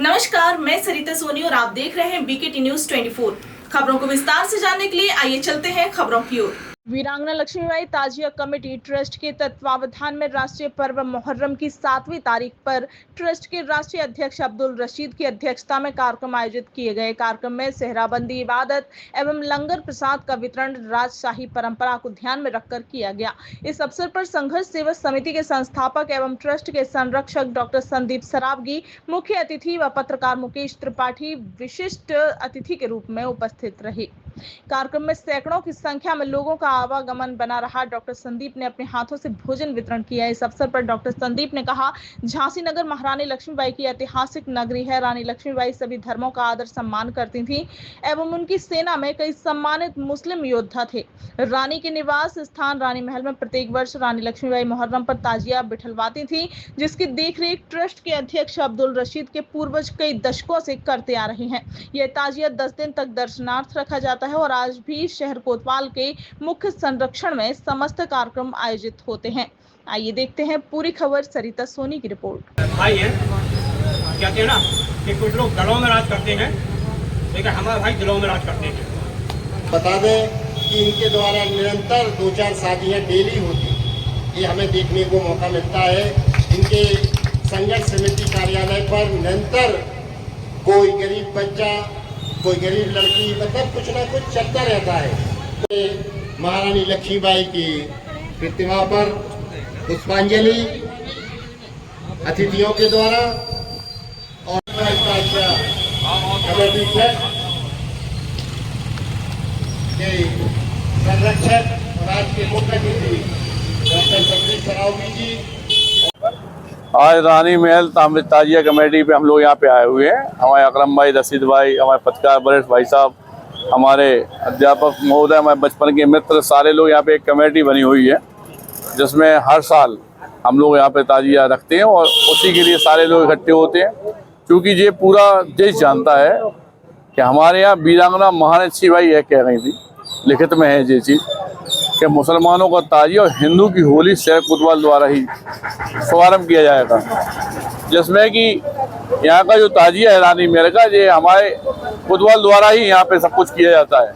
नमस्कार, मैं सरिता सोनी और आप देख रहे हैं बीकेटी न्यूज 24। खबरों को विस्तार से जानने के लिए आइए चलते हैं खबरों की ओर। वीरांगना लक्ष्मीबाई ताजिया कमेटी ट्रस्ट के तत्वावधान में राष्ट्रीय पर्व मुहर्रम की 7वीं तारीख पर ट्रस्ट के राष्ट्रीय अध्यक्ष अब्दुल रशीद की अध्यक्षता में कार्यक्रम आयोजित किए गए। कार्यक्रम में सेहराबंदी, इबादत एवं लंगर प्रसाद का वितरण राजशाही परंपरा को ध्यान में रखकर किया गया। इस अवसर पर संघर्ष सेवा समिति के संस्थापक एवं ट्रस्ट के संरक्षक डॉक्टर संदीप सरावगी, मुख्य अतिथि व पत्रकार मुकेश त्रिपाठी विशिष्ट अतिथि के रूप में उपस्थित रहे। कार्यक्रम में सैकड़ों की संख्या में लोगों का आवागमन बना रहा। डॉक्टर संदीप ने अपने हाथों से भोजन वितरण किया। इस अवसर पर डॉक्टर संदीप ने कहा, झांसी नगर महारानी लक्ष्मीबाई की ऐतिहासिक नगरी है। रानी लक्ष्मीबाई सभी धर्मों का आदर सम्मान करती थी एवं उनकी सेना में कई सम्मानित मुस्लिम योद्धा थे। रानी के निवास स्थान रानी महल में प्रत्येक वर्ष रानी लक्ष्मीबाई मुहर्रम पर ताजिया बिठलवाती थी, जिसकी देखरेख ट्रस्ट के अध्यक्ष अब्दुल रशीद के पूर्वज कई दशकों से करते आ रहे हैं। यह ताजिया 10 दिन तक दर्शनार्थ रखा जाता है और आज भी शहर कोतवाल के मुख्य संरक्षण में समस्त कार्यक्रम आयोजित होते हैं। आइए देखते हैं पूरी खबर सरिता सोनी की रिपोर्ट। भाई है क्या कहना कि कुछ लोग गलों में राज करते हैं, लेकिन हमारे भाई दिलों में राज करते हैं। बता दें कि इनके द्वारा निरंतर 2-4 शादियाँ डेली होती, ये हमें देखने को मौका मिलता है। इनके संघर्ष समिति कार्यालय पर निरंतर कोई गरीब बच्चा, कोई गरीब लड़की, मतलब कुछ ना कुछ चलता रहता है। महारानी लक्ष्मीबाई की प्रतिमा पर पुष्पांजलि अतिथियों के द्वारा और कमेटी के संरक्षक और आज के मुख्य अतिथि डॉक्टर संदीप सरावगी जी। आज रानी महल ताजिया कमेटी पे हम लोग यहाँ पे आए हुए हैं। हमारे अकरम भाई, रशीद भाई, हमारे पत्रकार वरिष्ठ भाई साहब, हमारे अध्यापक महोदय, हमारे बचपन के मित्र, सारे लोग यहाँ पे एक कमेटी बनी हुई है जिसमें हर साल हम लोग यहाँ पे ताजिया रखते हैं और उसी के लिए सारे लोग इकट्ठे होते हैं। क्योंकि ये पूरा देश जानता है कि हमारे यहाँ वीरांगना महारानी लक्ष्मीबाई यह कह रही थी, लिखित में है ये चीज़, कि मुसलमानों का ताजिया और हिंदू की होली शहर कोतवाल द्वारा ही शुभारम्भ किया जाएगा, जिसमें कि यहाँ का जो ताजिया है रानी महल का, ये हमारे कोतवाल द्वारा ही यहाँ पे सब कुछ किया जाता है।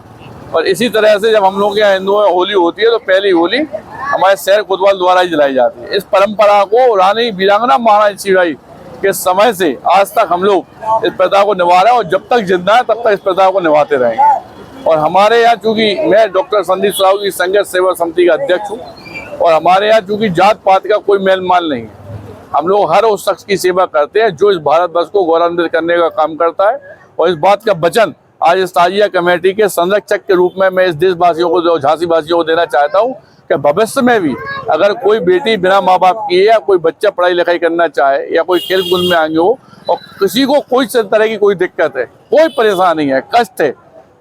और इसी तरह से जब हम लोग के यहाँ हिंदुओं में होली होती है तो पहली होली हमारे शहर कोतवाल द्वारा ही जलाई जाती है। इस परंपरा को रानी वीरांगना महारानी लक्ष्मीबाई के समय से आज तक हम लोग इस प्रथा को निभा रहे हैं और जब तक जिंदा है तब तक इस प्रथा को निभाते रहेंगे। और हमारे यहाँ चूँकि मैं डॉक्टर संदीप सरावगी संघर्ष सेवा समिति का अध्यक्ष हूँ और हमारे यहाँ चूँकि जात पात का कोई मेल माल नहीं है, हम लोग हर उस शख्स की सेवा करते हैं जो इस भारतवर्ष को गौरवान्वित करने का काम करता है। और इस बात का वचन आज इस ताजिया कमेटी के संरक्षक के रूप में मैं इस देशवासियों को, जो झांसी वासियों को देना चाहता हूँ कि भविष्य में भी अगर कोई बेटी बिना माँ बाप किए या कोई बच्चा पढ़ाई लिखाई करना चाहे या कोई खेल कूद में आगे हो और किसी को कोई तरह की कोई दिक्कत है, कोई परेशानी है, कष्ट है,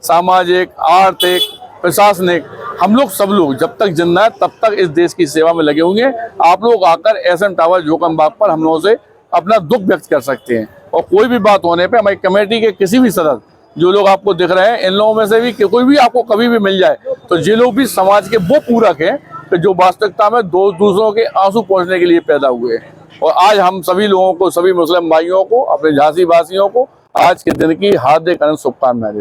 सामाजिक, आर्थिक, प्रशासनिक, हम लोग सब लोग जब तक जिंदा है तब तक इस देश की सेवा में लगे होंगे। आप लोग आकर एसएम टावर जोकम बाग पर हम लोगों से अपना दुख व्यक्त कर सकते हैं और कोई भी बात होने पे हमारी कमेटी के किसी भी सदस्य जो लोग आपको दिख रहे हैं, इन लोगों में से भी कोई भी आपको कभी भी मिल जाए तो ये लोग भी समाज के वो पूरक हैं कि जो वास्तविकता में दूसरों के आंसू पहुँचने के लिए पैदा हुए हैं। और आज हम सभी लोगों को, सभी मुस्लिम भाइयों को, अपने झांसी वासियों को आज के दिन की हार्दिक शुभकामनाएं देते हैं।